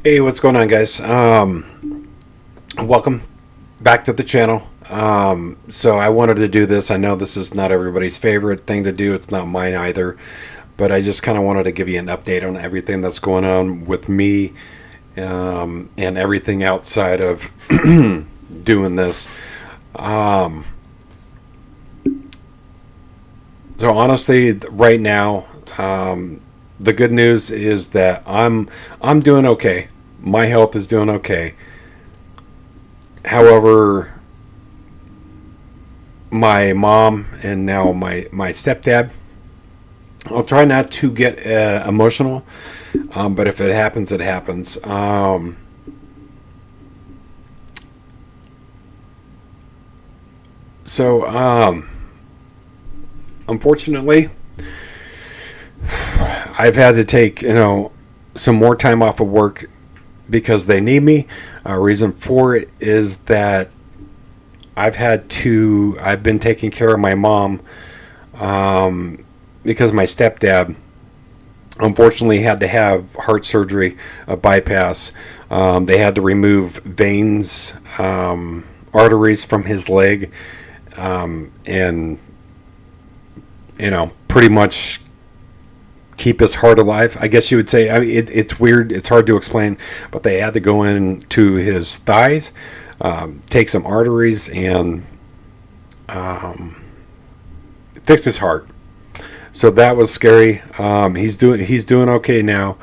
Hey, what's going on, guys? Welcome back to the channel. So I wanted to do this. I know this is not everybody's favorite thing to do. It's not mine either. But I just kind of wanted to give you an update on everything that's going on with me and everything outside of doing this. Um, so honestly, right now, the good news is that I'm doing okay. My health is doing okay. However, my mom and now my stepdad, I'll try not to get emotional, but if it happens, it happens. So, unfortunately, I've had to take some more time off of work because they need me. Reason for it is that I've been taking care of my mom because my stepdad unfortunately had to have heart surgery, a bypass. They had to remove veins, arteries from his leg, and pretty much keep his heart alive. I guess you would say. I mean, it's weird. It's hard to explain, but they had to go into his thighs, take some arteries, and fix his heart. So that was scary. He's doing okay now,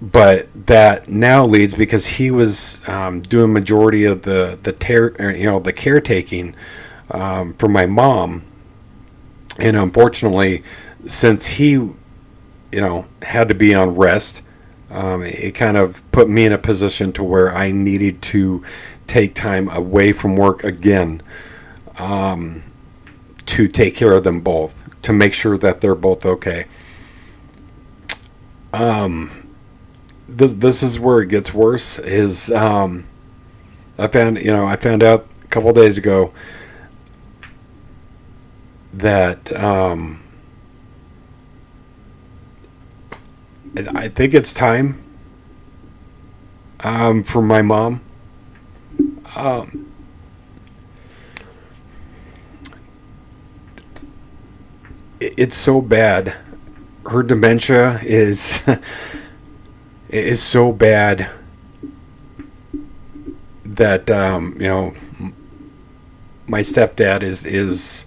but that now leads because he was doing majority of the caretaking for my mom, and unfortunately, since he had to be on rest, it kind of put me in a position to where I needed to take time away from work again, to take care of them both, to make sure that they're both okay. This is where it gets worse. Is I found out a couple days ago that I think it's time for my mom. Um, it's so bad. Her dementia is so bad that my stepdad is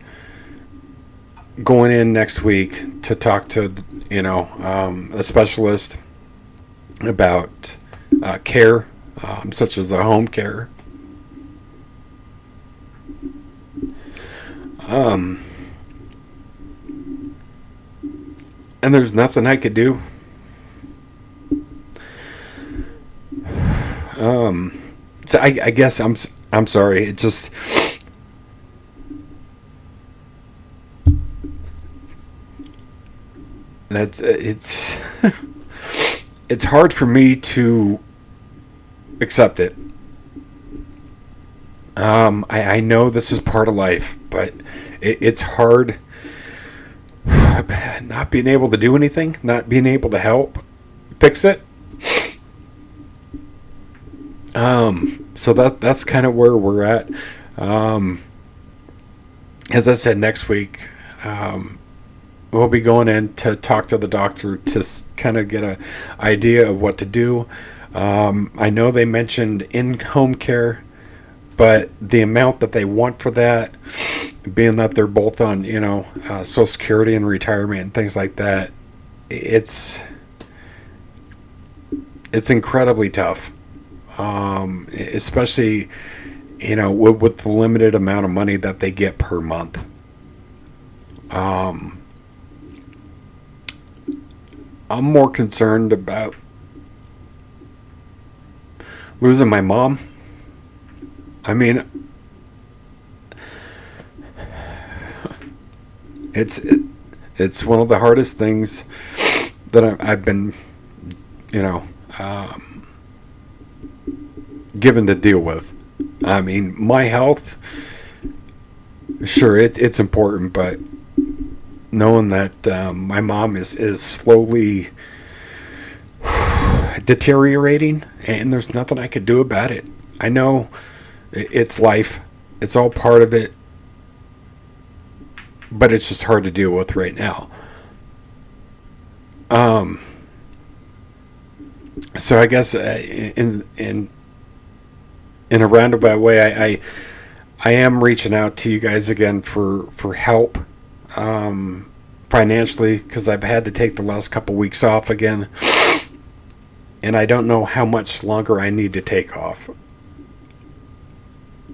going in next week to talk to a specialist about care, such as a home care. Um, and there's nothing I could do. Um, so I guess I'm sorry. It just that's it's it's hard for me to accept it. I know this is part of life, but it's hard not being able to do anything, not being able to help fix it. So that's kind of where we're at. Um, as I said, next week, we'll be going in to talk to the doctor to kind of get a idea of what to do. I know they mentioned in-home care, but the amount that they want for that, being that they're both on, Social Security and retirement and things like that, it's it's incredibly tough. Especially, with the limited amount of money that they get per month. Um, I'm more concerned about losing my mom. I mean, it's it, it's one of the hardest things that I've been, you know, um, given to deal with. I mean, my health, sure, it's important, but knowing that my mom is slowly deteriorating, and there's nothing I could do about it. I know it's life, it's all part of it, but it's just hard to deal with right now. Um, so I guess in a roundabout way, I am reaching out to you guys again for help, financially, because I've had to take the last couple weeks off again, and I don't know how much longer I need to take off.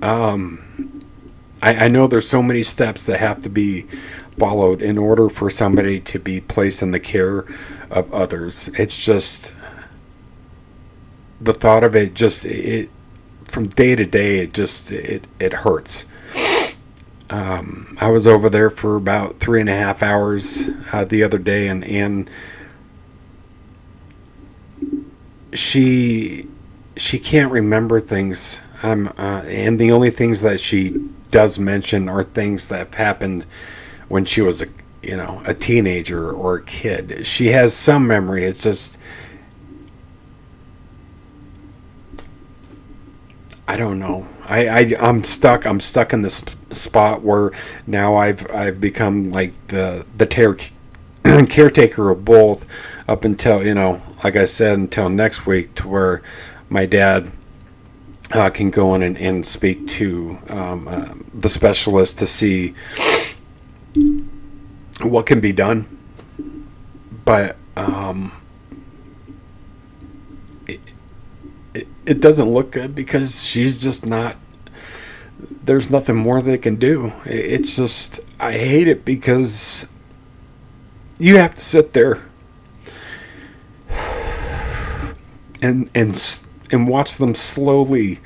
I know there's so many steps that have to be followed in order for somebody to be placed in the care of others. It's just the thought of it, just it from day to day, it hurts. I was over there for about 3.5 hours the other day, and she can't remember things. And the only things that she does mention are things that have happened when she was a teenager or a kid. She has some memory. It's just, I don't know. I'm stuck. I'm stuck in this spot where now I've become like the caretaker of both, up until, like I said, until next week, to where my dad can go in and speak to the specialist to see what can be done. But it doesn't look good, because she's just not, there's nothing more they can do. It's just, I hate it, because you have to sit there and watch them slowly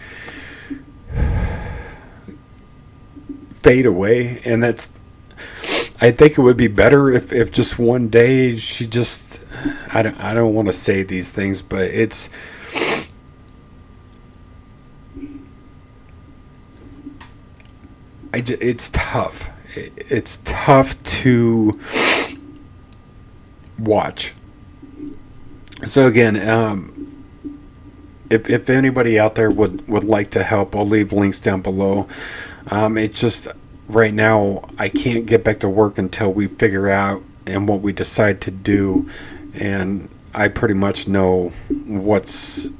fade away. And I think it would be better if just one day she just, I don't want to say these things, but it's tough. It's tough to watch. So again, if anybody out there would like to help, I'll leave links down below. It's just, right now I can't get back to work until we figure out and what we decide to do, and I pretty much know what's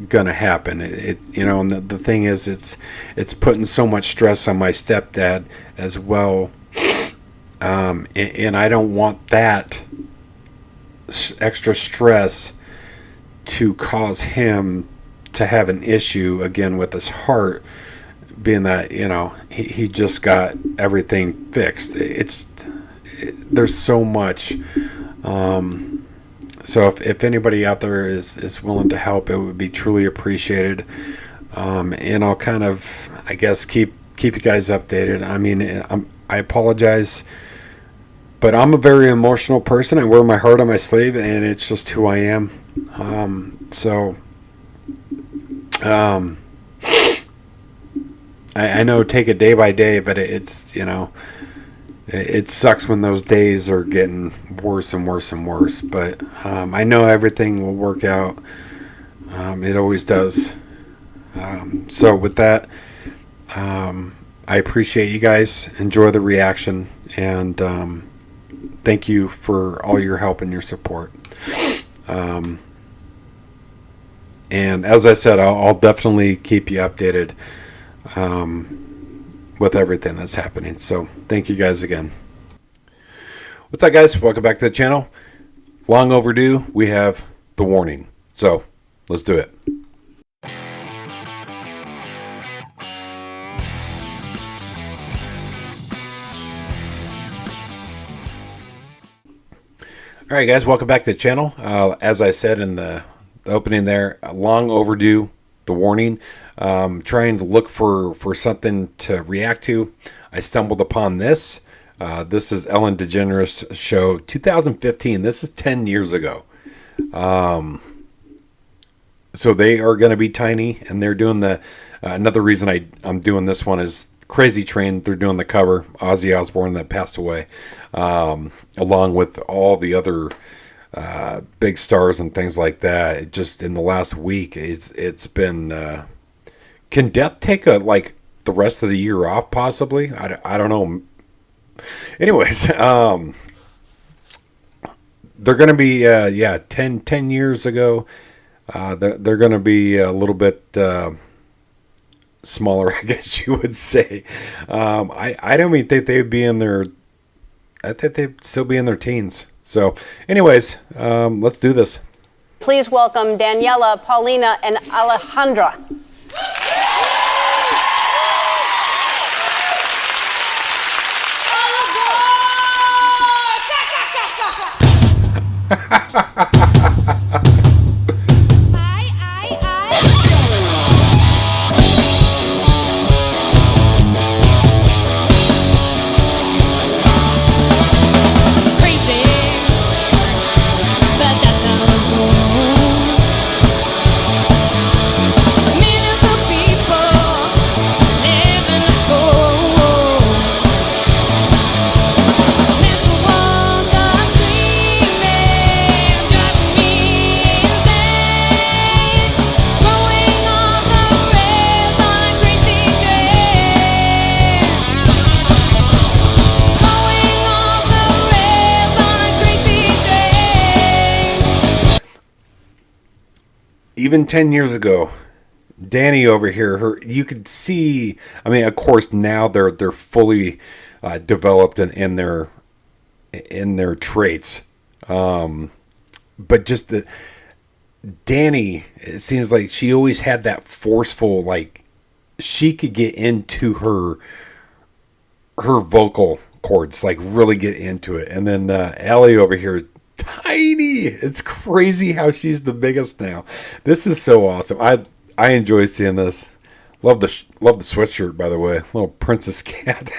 gonna happen. And the thing is, it's putting so much stress on my stepdad as well, and I don't want that extra stress to cause him to have an issue again with his heart, being that he just got everything fixed. There's so much. So if anybody out there is willing to help, it would be truly appreciated. And I'll kind of, I guess, keep you guys updated. I mean, I apologize, but I'm a very emotional person. I wear my heart on my sleeve, and it's just who I am. I know, take it day by day, but it's it sucks when those days are getting worse and worse and worse. But I know everything will work out. It always does. So with that, I appreciate you guys. Enjoy the reaction, and thank you for all your help and your support. And as I said, I'll definitely keep you updated with everything that's happening. So thank you guys again. What's up, guys? Welcome back to the channel. Long overdue. We have the warning. So let's do it. All right, guys, welcome back to the channel. As I said in the opening there, long overdue, the warning. Trying to look for something to react to. I stumbled upon this. This is Ellen DeGeneres' show, 2015. This is 10 years ago. So they are going to be tiny, and they're doing the... another reason I'm doing this one is Crazy Train. They're doing the cover, Ozzy Osbourne that passed away, along with all the other big stars and things like that. It just in the last week, it's been. Can Death take the rest of the year off? Possibly. I don't know. Anyways, they're going to be 10 years ago. They're going to be a little bit smaller, I guess you would say. I don't even think they'd be in their. I think they'd still be in their teens. So, anyways, let's do this. Please welcome Daniela, Paulina, and Alejandra. Even 10 years ago, Danny over here, you could see. I mean, of course, now they're fully developed in their traits, but just the Danny. It seems like she always had that forceful, like she could get into her vocal cords, like really get into it. And then Ellie over here, tiny. It's crazy how she's the biggest now. This is so awesome. I enjoy seeing this. Love the sweatshirt, by the way. Little princess cat.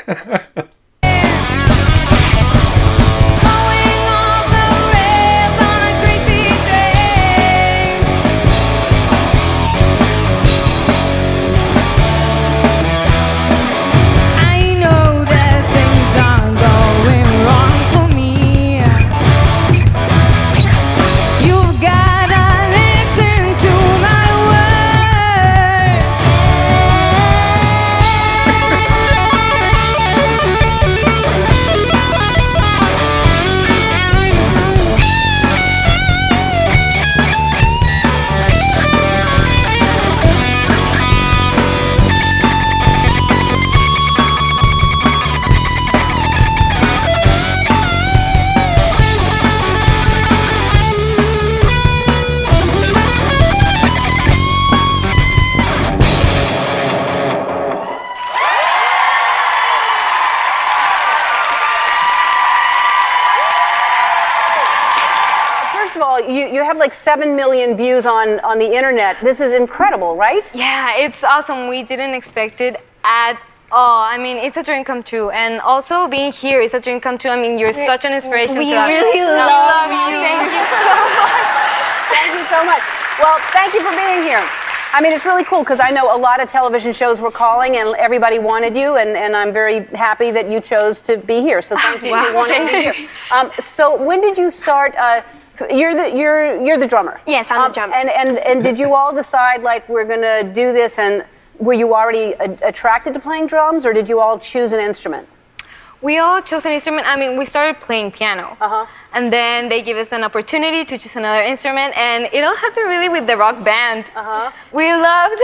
You have like 7 million views on the internet. This is incredible, right? Yeah, it's awesome. We didn't expect it at all. I mean, it's a dream come true. And also being here is a dream come true. I mean, you're such an inspiration to us. We really love you. Thank you so much. Thank you so much. Well, thank you for being here. I mean, it's really cool because I know a lot of television shows were calling and everybody wanted you, and I'm very happy that you chose to be here. So thank you for wanting to be here. So when did you start? You're the drummer. Yes, I'm the drummer. And did you all decide like we're gonna do this? And were you already attracted to playing drums, or did you all choose an instrument? We all chose an instrument. I mean, we started playing piano. And then they gave us an opportunity to choose another instrument, and it all happened really with the rock band. We loved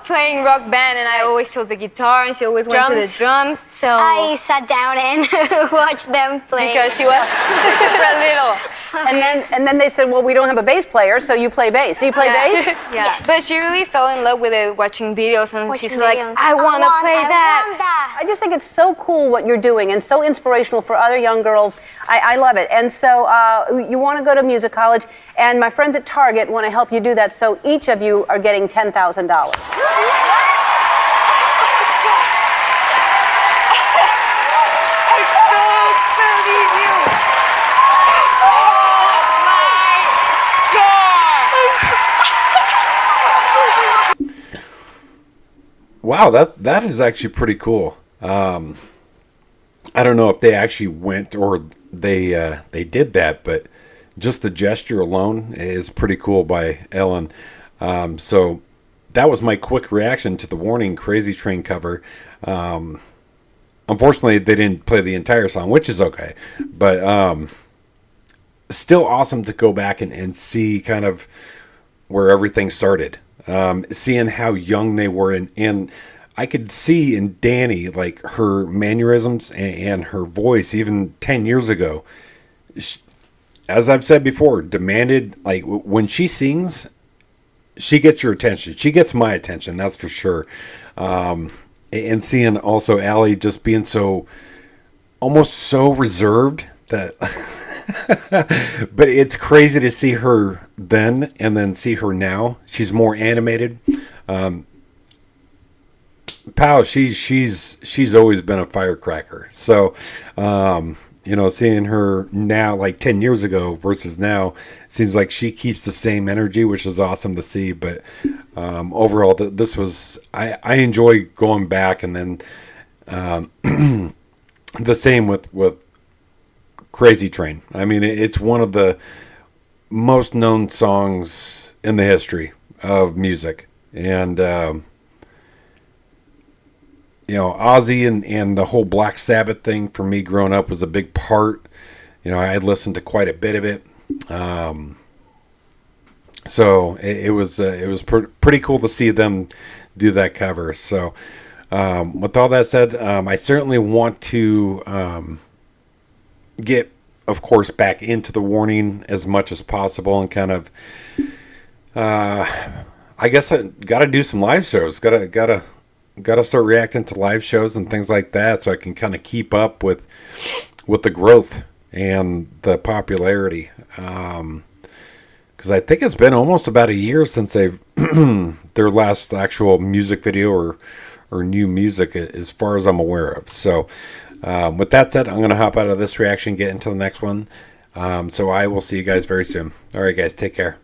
playing rock band, and I always chose the guitar, and she always went to the drums. So I sat down and watched them play. Because she was super little. And then they said, well, we don't have a bass player, so you play bass. Do you play bass? Yeah. Yes. But she really fell in love with it watching videos, and she's videos. like, I want to play that. I just think it's so cool what you're doing and so inspirational for other young girls. I love it. And so you want to go to music college, and my friends at Target want to help you do that. So each of you are getting $10,000. Wow, that is actually pretty cool. I don't know if they actually went or they did that, but just the gesture alone is pretty cool by Ellen. So that was my quick reaction to the Warning Crazy Train cover. Unfortunately, they didn't play the entire song, which is okay, but still awesome to go back and see kind of where everything started. Seeing how young they were, and I could see in Danny, like, her mannerisms and her voice even 10 years ago. As I've said before, demanded, like, when she sings, she gets your attention. She gets my attention, that's for sure. And seeing also Allie just being almost so reserved that... But it's crazy to see her then and then see her now. She's more animated. Pow, she's always been a firecracker. So, seeing her now, like 10 years ago versus now, seems like she keeps the same energy, which is awesome to see. But overall, this was, I enjoy going back, and then the same with Crazy Train. I mean, it's one of the most known songs in the history of music. And, Ozzy and the whole Black Sabbath thing for me growing up was a big part. I had listened to quite a bit of it. So it was pretty cool to see them do that cover. So with all that said, I certainly want to get, of course, back into the Warning as much as possible, and kind of I guess I gotta do some live shows. Gotta start reacting to live shows and things like that, so I can kind of keep up with the growth and the popularity. Because I think it's been almost about a year since they've their last actual music video or new music, as far as I'm aware of. So with that said, I'm going to hop out of this reaction, get into the next one. So I will see you guys very soon. All right, guys, take care.